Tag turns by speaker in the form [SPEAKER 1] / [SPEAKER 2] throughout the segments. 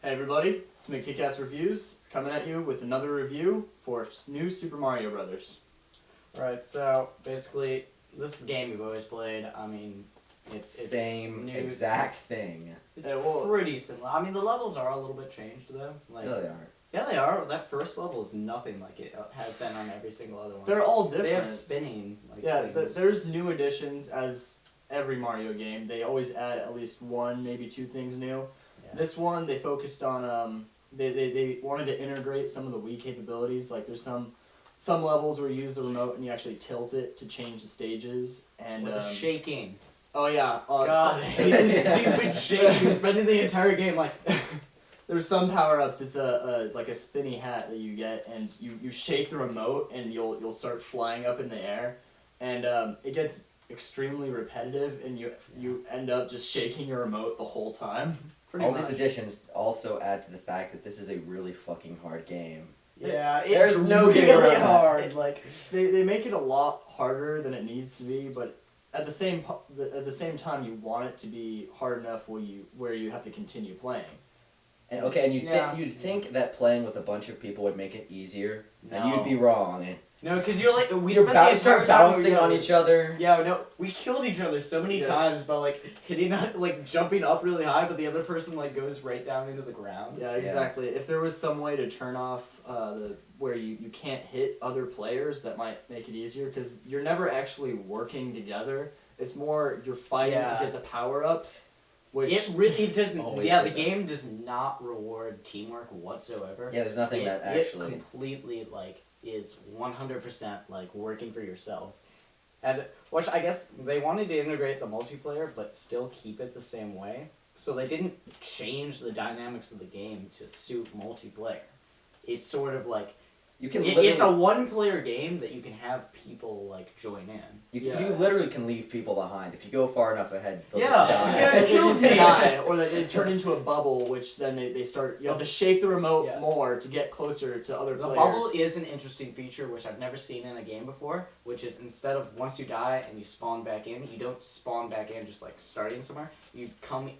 [SPEAKER 1] Hey everybody, it's McKickass Reviews coming at you with another review for new Super Mario Brothers.
[SPEAKER 2] Right, so basically, this is the game you've always played. I mean, it's
[SPEAKER 3] Same
[SPEAKER 2] new.
[SPEAKER 3] exact thing.
[SPEAKER 2] It's
[SPEAKER 1] Yeah, well-
[SPEAKER 2] pretty similar. I mean, the levels are a little bit changed though. Like,
[SPEAKER 3] No, they aren't.
[SPEAKER 2] yeah, they are. That first level is nothing like it has been on every single other one.
[SPEAKER 1] They're all different.
[SPEAKER 2] They have spinning. Like,
[SPEAKER 1] yeah,
[SPEAKER 2] things.
[SPEAKER 1] there's new additions as every Mario game. They always add at least one, maybe two things new.
[SPEAKER 2] Yeah.
[SPEAKER 1] This one they focused on. They wanted to integrate some of the Wii capabilities. Like there's some levels where you use the remote and you actually tilt it to change the stages. And
[SPEAKER 2] With the shaking.
[SPEAKER 1] oh yeah,
[SPEAKER 2] God, I
[SPEAKER 1] some-
[SPEAKER 2] hate this stupid shaking. You're spending the entire game like.
[SPEAKER 1] There's some power ups. It's like a spinny hat that you get, and you shake the remote, and you'll start flying up in the air, and it gets extremely repetitive, and you end up just shaking your remote the whole time. Pretty
[SPEAKER 3] All
[SPEAKER 1] much.
[SPEAKER 3] these additions also add to the fact that this is a really fucking hard game.
[SPEAKER 2] Yeah,
[SPEAKER 3] There's
[SPEAKER 2] it's
[SPEAKER 3] no getting
[SPEAKER 2] really
[SPEAKER 3] around that.
[SPEAKER 2] hard. Like.
[SPEAKER 1] They make it a lot harder than it needs to be, but at the same time, you want it to be hard enough where you have to continue playing.
[SPEAKER 3] And and
[SPEAKER 2] Yeah.
[SPEAKER 3] you'd think that playing with a bunch of people would make it easier, and
[SPEAKER 2] No.
[SPEAKER 3] you'd be wrong.
[SPEAKER 2] No, because you're like we
[SPEAKER 3] You
[SPEAKER 2] spent the entire
[SPEAKER 3] start
[SPEAKER 2] time
[SPEAKER 3] bouncing on each other.
[SPEAKER 2] Yeah, no, we killed each other so many
[SPEAKER 1] Yeah.
[SPEAKER 2] times by like hitting, like jumping up really high, but the other person like goes right down into the ground.
[SPEAKER 1] Yeah, exactly. If there was some way to turn off where you can't hit other players, that might make it easier because you're never actually working together. It's more you're fighting
[SPEAKER 2] Yeah.
[SPEAKER 1] to get the power ups, which
[SPEAKER 2] It really doesn't.
[SPEAKER 3] Always
[SPEAKER 2] Yeah, the
[SPEAKER 3] does that.
[SPEAKER 2] game does not reward teamwork whatsoever.
[SPEAKER 3] Yeah, there's nothing that
[SPEAKER 2] It
[SPEAKER 3] actually.
[SPEAKER 2] completely like is 100% like working for yourself, and which I guess they wanted to integrate the multiplayer, but still keep it the same way. So they didn't change the dynamics of the game to suit multiplayer. It's sort of like
[SPEAKER 3] You can
[SPEAKER 2] it's
[SPEAKER 3] literally,
[SPEAKER 2] a one-player game that you can have people like join in.
[SPEAKER 1] Yeah.
[SPEAKER 3] you literally can leave people behind if you go far enough ahead. They'll
[SPEAKER 2] Yeah,
[SPEAKER 3] just die.
[SPEAKER 2] yeah.
[SPEAKER 1] they
[SPEAKER 2] killed
[SPEAKER 1] just
[SPEAKER 2] me.
[SPEAKER 1] die, or they turn into a bubble, which then they start. You have to shake the remote
[SPEAKER 2] Yeah.
[SPEAKER 1] more to get closer to other
[SPEAKER 2] The
[SPEAKER 1] players.
[SPEAKER 2] bubble is an interesting feature which I've never seen in a game before, which is instead of once you die and you spawn back in, you don't spawn back in just like starting somewhere. You come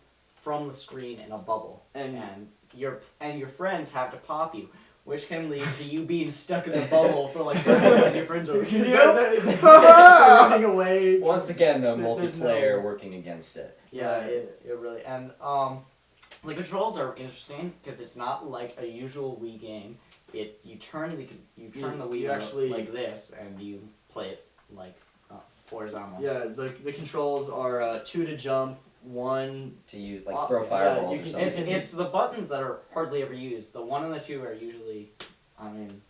[SPEAKER 2] from the screen in a bubble,
[SPEAKER 1] And-
[SPEAKER 2] your friends have to pop you, which can lead to you being stuck in the bubble for like because your friends are
[SPEAKER 1] They're running away.
[SPEAKER 3] Once again, the
[SPEAKER 1] There's
[SPEAKER 3] multiplayer
[SPEAKER 1] no-
[SPEAKER 3] working against it.
[SPEAKER 2] Yeah, it really and the controls are interesting because it's not like a usual Wii game. You turn the Wii
[SPEAKER 1] you
[SPEAKER 2] remote
[SPEAKER 1] actually-
[SPEAKER 2] like this and you play it like horizontal.
[SPEAKER 1] Yeah, the controls are 2 to jump, 1.
[SPEAKER 3] To use like
[SPEAKER 1] Yeah,
[SPEAKER 3] throw fireballs
[SPEAKER 1] you
[SPEAKER 3] or
[SPEAKER 1] can-
[SPEAKER 3] something.
[SPEAKER 2] It's the buttons that are hardly ever used. The 1 and the 2 are usually, I mean,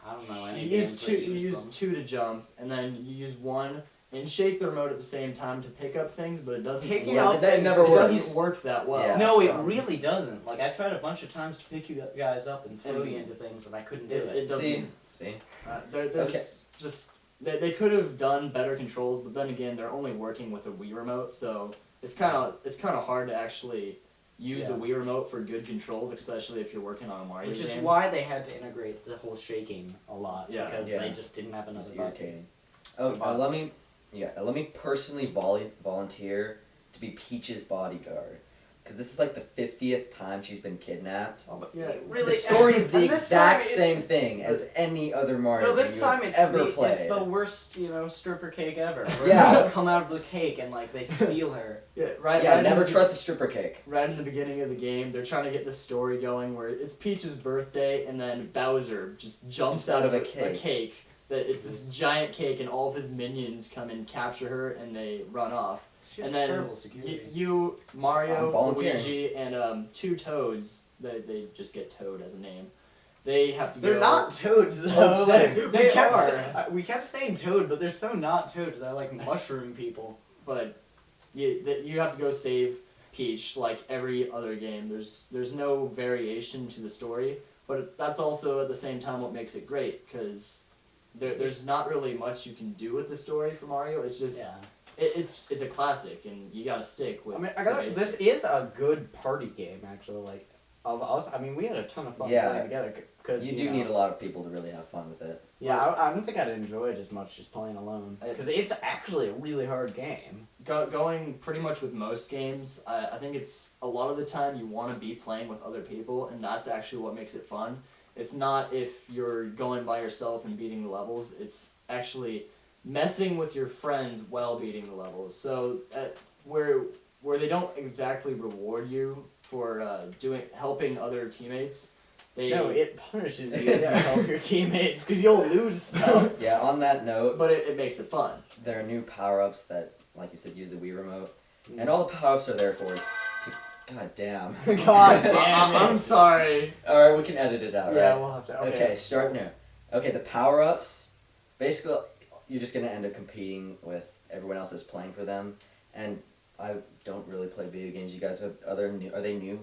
[SPEAKER 2] I don't know any
[SPEAKER 1] You use
[SPEAKER 2] games
[SPEAKER 1] two.
[SPEAKER 2] that
[SPEAKER 1] You use
[SPEAKER 2] them.
[SPEAKER 1] 2 to jump, and then you use 1 and shake the remote at the same time to pick up things, but it doesn't.
[SPEAKER 2] Picking
[SPEAKER 3] Yeah,
[SPEAKER 2] up
[SPEAKER 3] that
[SPEAKER 2] things
[SPEAKER 3] never
[SPEAKER 1] it
[SPEAKER 3] works.
[SPEAKER 1] doesn't work that well.
[SPEAKER 3] Yeah.
[SPEAKER 2] No, it
[SPEAKER 1] so-
[SPEAKER 2] really doesn't. Like I tried a bunch of times to pick you guys up and throw
[SPEAKER 1] And-
[SPEAKER 2] you into things, and I couldn't do
[SPEAKER 1] It
[SPEAKER 2] it.
[SPEAKER 1] doesn't.
[SPEAKER 3] See?
[SPEAKER 1] There's
[SPEAKER 3] Okay.
[SPEAKER 1] just they could have done better controls, but then again, they're only working with a Wii remote, so it's kind of hard to actually use a
[SPEAKER 2] Yeah.
[SPEAKER 1] Wii remote for good controls, especially if you're working on a Mario
[SPEAKER 2] Which is
[SPEAKER 1] game.
[SPEAKER 2] why they had to integrate the whole shaking a lot
[SPEAKER 1] Yeah.
[SPEAKER 2] because
[SPEAKER 3] Yeah.
[SPEAKER 2] they just didn't have
[SPEAKER 3] It's
[SPEAKER 2] enough button.
[SPEAKER 3] irritating. Oh, let me personally volunteer to be Peach's bodyguard, because this is like the 50th time she's been kidnapped.
[SPEAKER 2] Oh, but
[SPEAKER 1] Yeah,
[SPEAKER 2] really,
[SPEAKER 3] The story is the
[SPEAKER 2] and this
[SPEAKER 3] exact
[SPEAKER 2] time
[SPEAKER 3] same thing as any other Mario
[SPEAKER 2] No, this
[SPEAKER 3] game
[SPEAKER 2] time
[SPEAKER 3] you've
[SPEAKER 2] it's
[SPEAKER 3] ever
[SPEAKER 2] the,
[SPEAKER 3] played.
[SPEAKER 2] it's the worst, stripper cake ever. Where
[SPEAKER 3] Yeah.
[SPEAKER 2] they come out of the cake and like they steal her.
[SPEAKER 1] Yeah, right.
[SPEAKER 3] Yeah,
[SPEAKER 1] right
[SPEAKER 3] never
[SPEAKER 1] in the-
[SPEAKER 3] trust a stripper cake.
[SPEAKER 1] Right in the beginning of the game, they're trying to get the story going where it's Peach's birthday, and then Bowser just jumps out of a cake. That it's this giant cake, and all of his minions come and capture her, and they run off.
[SPEAKER 2] It's just
[SPEAKER 1] And then
[SPEAKER 2] terrible security.
[SPEAKER 1] You, Mario,
[SPEAKER 3] I'm volunteering.
[SPEAKER 1] Luigi, and 2 Toads. They just get Toad as a name. They have to
[SPEAKER 2] They're
[SPEAKER 1] go.
[SPEAKER 2] not toads though.
[SPEAKER 1] Oh,
[SPEAKER 2] Like,
[SPEAKER 1] they
[SPEAKER 2] kept
[SPEAKER 1] are.
[SPEAKER 2] we kept saying toad, but they're so not toads. They're like mushroom people.
[SPEAKER 1] But you have to go save Peach like every other game. There's no variation to the story, but that's also at the same time what makes it great because there's not really much you can do with the story for Mario. It's just
[SPEAKER 2] Yeah.
[SPEAKER 1] it's a classic and you gotta stick with.
[SPEAKER 2] I mean,
[SPEAKER 1] the basics.
[SPEAKER 2] this is a good party game actually. Like, of us. I mean, we had a ton of fun
[SPEAKER 3] Yeah.
[SPEAKER 2] playing together. Cause,
[SPEAKER 3] You do need a lot of people to really have fun with it.
[SPEAKER 2] Yeah, I don't think I'd enjoy it as much just playing alone. Because it's actually a really hard game.
[SPEAKER 1] Going pretty much with most games, I think it's a lot of the time you want to be playing with other people, and that's actually what makes it fun. It's not if you're going by yourself and beating the levels, it's actually messing with your friends while beating the levels. So where they don't exactly reward you for helping other teammates,
[SPEAKER 2] No, it punishes you to help your teammates because you'll lose stuff.
[SPEAKER 3] Yeah, on that note,
[SPEAKER 1] but it makes it fun.
[SPEAKER 3] there are new power-ups that, like you said, use the Wii Remote. And all the power-ups are there for is to... God damn.
[SPEAKER 2] God damn it.
[SPEAKER 1] I'm sorry.
[SPEAKER 3] Alright, we can edit it out,
[SPEAKER 2] Yeah,
[SPEAKER 3] right?
[SPEAKER 2] we'll have to.
[SPEAKER 3] Okay, start new. Okay, the power-ups, basically, you're just going to end up competing with everyone else that's playing for them. And I don't really play video games. You guys, are they new?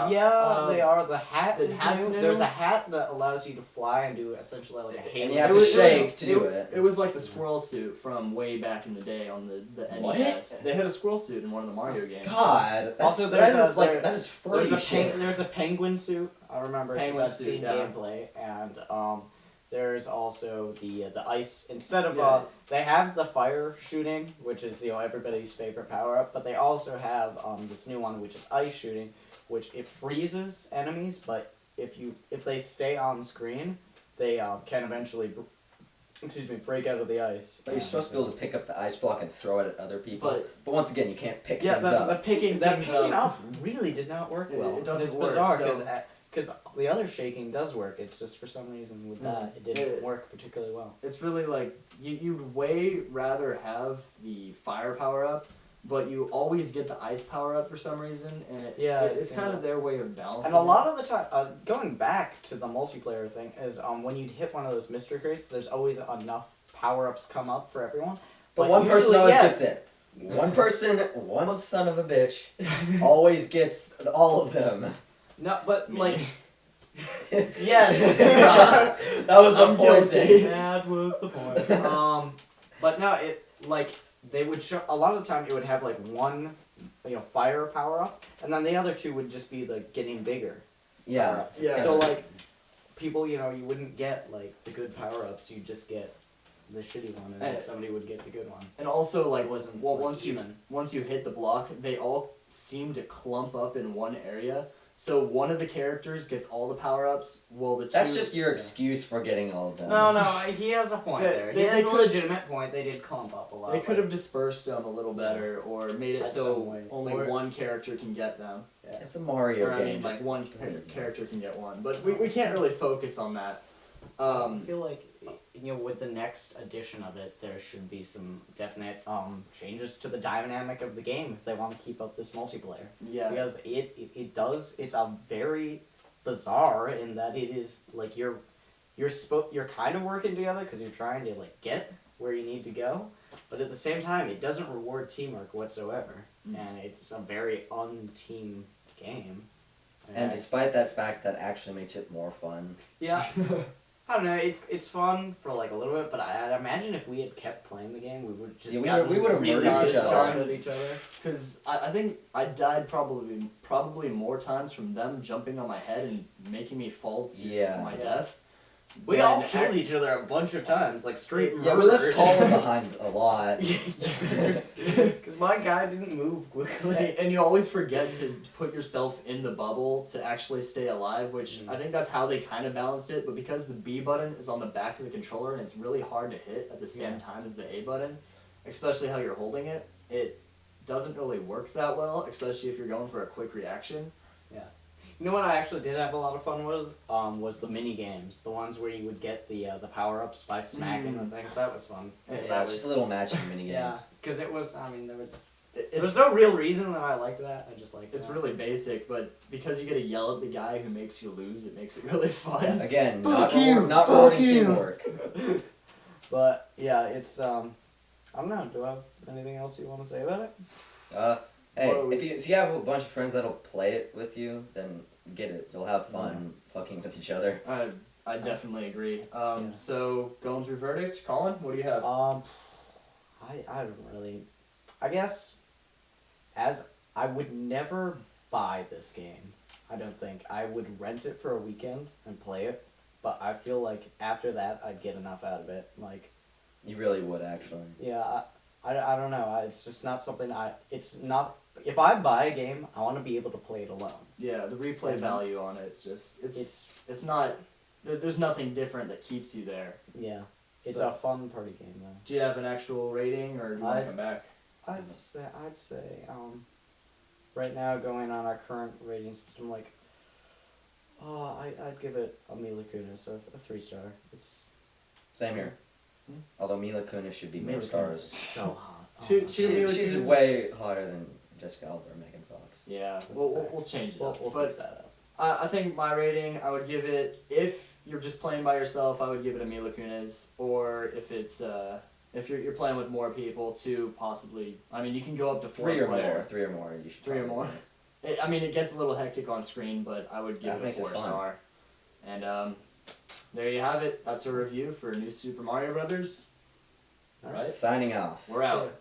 [SPEAKER 2] Yeah, they are. The hat
[SPEAKER 1] the
[SPEAKER 2] is
[SPEAKER 1] hat's
[SPEAKER 2] new.
[SPEAKER 1] new.
[SPEAKER 2] There's a hat that allows you to fly and do essentially like a halo.
[SPEAKER 3] And you have
[SPEAKER 1] It
[SPEAKER 3] to
[SPEAKER 1] was-
[SPEAKER 3] shake to do it.
[SPEAKER 1] It was like the squirrel suit from way back in the day on the
[SPEAKER 3] What?
[SPEAKER 1] NES. They had a squirrel suit in one of the Mario games.
[SPEAKER 3] God, that's,
[SPEAKER 2] Also, there's
[SPEAKER 3] that is furry shit.
[SPEAKER 2] There's a penguin suit. I remember because
[SPEAKER 1] Penguin
[SPEAKER 2] I've
[SPEAKER 1] suit,
[SPEAKER 2] seen
[SPEAKER 1] yeah.
[SPEAKER 2] gameplay, and there's also the ice. Instead of
[SPEAKER 1] Yeah.
[SPEAKER 2] they have the fire shooting, which is everybody's favorite power up, but they also have this new one, which is ice shooting, which it freezes enemies, but if they stay on screen, they can eventually break out of the ice.
[SPEAKER 3] But you're supposed to be able to pick up the ice block and throw it at other people. But once again, you can't pick
[SPEAKER 1] Yeah,
[SPEAKER 3] things
[SPEAKER 1] the
[SPEAKER 3] up.
[SPEAKER 1] picking
[SPEAKER 2] That
[SPEAKER 1] things
[SPEAKER 2] picking
[SPEAKER 1] up.
[SPEAKER 2] up really did not work well.
[SPEAKER 1] It doesn't
[SPEAKER 2] it's
[SPEAKER 1] work,
[SPEAKER 2] bizarre
[SPEAKER 1] so-
[SPEAKER 2] because the other shaking does work. It's just for some reason with that it didn't
[SPEAKER 1] It-
[SPEAKER 2] work particularly well.
[SPEAKER 1] It's really like you'd way rather have the fire power up, but you always get the ice power up for some reason, and it's kind of their way of balancing.
[SPEAKER 2] And a lot of the time, going back to the multiplayer thing, is when you'd hit one of those mystery crates, there's always enough power-ups come up for everyone.
[SPEAKER 3] But one person
[SPEAKER 2] usually,
[SPEAKER 3] always
[SPEAKER 2] yeah,
[SPEAKER 3] gets it. One person, one son of a bitch, always gets all of them.
[SPEAKER 2] No, but like,
[SPEAKER 3] Yes. That was the
[SPEAKER 1] I'm
[SPEAKER 3] point.
[SPEAKER 1] guilty.
[SPEAKER 2] that was the point. But no, it like they would show a lot of the time. It would have like one, fire power up, and then the other two would just be like getting bigger.
[SPEAKER 3] Yeah.
[SPEAKER 2] power-up.
[SPEAKER 1] Yeah.
[SPEAKER 2] So like, people, you wouldn't get like the good power ups. You'd just get the shitty one, and then somebody would get the good one.
[SPEAKER 1] And also like
[SPEAKER 2] Wasn't
[SPEAKER 1] well,
[SPEAKER 2] like, even.
[SPEAKER 1] once you hit the block, they all seem to clump up in one area. So one of the characters gets all the power ups, while the
[SPEAKER 3] That's
[SPEAKER 1] two
[SPEAKER 3] just your excuse for getting all of them.
[SPEAKER 2] No, he has a point
[SPEAKER 1] They-
[SPEAKER 2] there.
[SPEAKER 1] they-
[SPEAKER 2] He has
[SPEAKER 1] they
[SPEAKER 2] a
[SPEAKER 1] could-
[SPEAKER 2] legitimate point. They did clump up a lot.
[SPEAKER 1] they could have dispersed them a little better, or made it
[SPEAKER 2] That's
[SPEAKER 1] so
[SPEAKER 2] some way.
[SPEAKER 1] only
[SPEAKER 2] Or-
[SPEAKER 1] one character can get them.
[SPEAKER 3] It's a Mario
[SPEAKER 1] Or I
[SPEAKER 3] game.
[SPEAKER 1] mean, like
[SPEAKER 3] just
[SPEAKER 1] one
[SPEAKER 3] put it as
[SPEAKER 1] character can get one, but we can't really focus on that.
[SPEAKER 2] I feel like with the next edition of it, there should be some definite changes to the dynamic of the game if they want to keep up this multiplayer.
[SPEAKER 1] Yeah.
[SPEAKER 2] Because it does. It's a very bizarre in that it is like you're kind of working together because you're trying to like get where you need to go, but at the same time it doesn't reward teamwork whatsoever, and it's a very un-team game.
[SPEAKER 3] And despite that fact, that actually makes it more fun.
[SPEAKER 2] yeah. I don't know. It's fun for like a little bit, but I'd imagine if we had kept playing the game, we would just
[SPEAKER 3] Yeah, we
[SPEAKER 2] gotten
[SPEAKER 3] would've
[SPEAKER 2] really
[SPEAKER 3] murdered
[SPEAKER 1] each
[SPEAKER 2] pissed
[SPEAKER 1] other.
[SPEAKER 2] off at each other.
[SPEAKER 1] Because I think I died probably more times from them jumping on my head and making me fall to
[SPEAKER 3] Yeah.
[SPEAKER 1] my
[SPEAKER 2] Yeah.
[SPEAKER 1] death.
[SPEAKER 2] We
[SPEAKER 1] than
[SPEAKER 2] all killed
[SPEAKER 1] act-
[SPEAKER 2] each other a bunch of times, like straight
[SPEAKER 3] Yeah, we left
[SPEAKER 2] murder.
[SPEAKER 3] Colin behind a lot.
[SPEAKER 2] Because my guy didn't move quickly.
[SPEAKER 1] And you always forget to put yourself in the bubble to actually stay alive, which I think that's how they kind of balanced it. But because the B button is on the back of the controller and it's really hard to hit at the same time as the A button, especially how you're holding it, it doesn't really work that well, especially if you're going for a quick reaction.
[SPEAKER 2] You know what I actually did have a lot of fun with? Was the mini games, the ones where you would get the power ups by smacking the things. That was fun.
[SPEAKER 3] Yeah,
[SPEAKER 2] 'Cause that
[SPEAKER 3] it's just a little matching minigame.
[SPEAKER 2] yeah, because it was. I mean, there was
[SPEAKER 1] It's
[SPEAKER 2] no real reason that I liked that. I just liked.
[SPEAKER 1] It's
[SPEAKER 2] that.
[SPEAKER 1] really basic, but because you get to yell at the guy who makes you lose, it makes it really fun.
[SPEAKER 3] Again,
[SPEAKER 1] Fuck
[SPEAKER 3] not,
[SPEAKER 1] you,
[SPEAKER 3] not
[SPEAKER 1] fuck
[SPEAKER 3] rewarding
[SPEAKER 1] you.
[SPEAKER 3] teamwork.
[SPEAKER 2] But yeah, it's I don't know. Do I have anything else you want to say about it?
[SPEAKER 3] Hey,
[SPEAKER 1] What are we-
[SPEAKER 3] if you have a bunch of friends that'll play it with you, then get it. You'll have fun fucking with each other.
[SPEAKER 1] I definitely agree.
[SPEAKER 2] Yeah.
[SPEAKER 1] So going through verdict, Colin, what do you have?
[SPEAKER 2] I don't really. I guess, as I would never buy this game. I don't think. I would rent it for a weekend and play it, but I feel like after that I'd get enough out of it. Like,
[SPEAKER 3] You really would actually.
[SPEAKER 2] yeah, I don't know. It's just not something it's not, if I buy a game, I want to be able to play it alone.
[SPEAKER 1] Yeah, the replay
[SPEAKER 2] Mhm.
[SPEAKER 1] value on it's just
[SPEAKER 2] It's,
[SPEAKER 1] it's not. There's nothing different that keeps you there.
[SPEAKER 2] yeah, it's
[SPEAKER 1] So,
[SPEAKER 2] a fun party game though.
[SPEAKER 1] do you have an actual rating, or do you want
[SPEAKER 2] I-
[SPEAKER 1] to come back?
[SPEAKER 2] I'd say, right now going on our current rating system, like, I'd give it a Mila Kunis, a 3-star. It's
[SPEAKER 3] Same here.
[SPEAKER 1] Hmm?
[SPEAKER 3] Although Mila Kunis should be more
[SPEAKER 1] Mila
[SPEAKER 3] stars.
[SPEAKER 1] Kunis.
[SPEAKER 2] so hot. Oh
[SPEAKER 1] Two-
[SPEAKER 2] my
[SPEAKER 1] two
[SPEAKER 2] God.
[SPEAKER 1] Mila
[SPEAKER 3] She's
[SPEAKER 1] Kunis.
[SPEAKER 3] way hotter than Jessica Alba or Megan Fox.
[SPEAKER 1] Yeah,
[SPEAKER 2] That's
[SPEAKER 1] we'll
[SPEAKER 2] fair.
[SPEAKER 1] change it
[SPEAKER 2] We'll,
[SPEAKER 1] up.
[SPEAKER 2] we'll
[SPEAKER 1] But
[SPEAKER 2] fix that up.
[SPEAKER 1] I think my rating, I would give it, if you're just playing by yourself, I would give it a Mila Kunis, or if it's if you're playing with more people, 2 possibly. I mean, you can go up to 4
[SPEAKER 3] Three or
[SPEAKER 1] player.
[SPEAKER 3] more. 3 or more. You should.
[SPEAKER 1] 3 or
[SPEAKER 3] probably
[SPEAKER 1] more.
[SPEAKER 3] do it.
[SPEAKER 1] I mean, it gets a little hectic on screen, but I would give
[SPEAKER 3] That
[SPEAKER 1] it a
[SPEAKER 3] makes it
[SPEAKER 1] 4-star. And there you have it. That's a review for New Super Mario Brothers. All right,
[SPEAKER 3] Signing off.
[SPEAKER 1] we're out.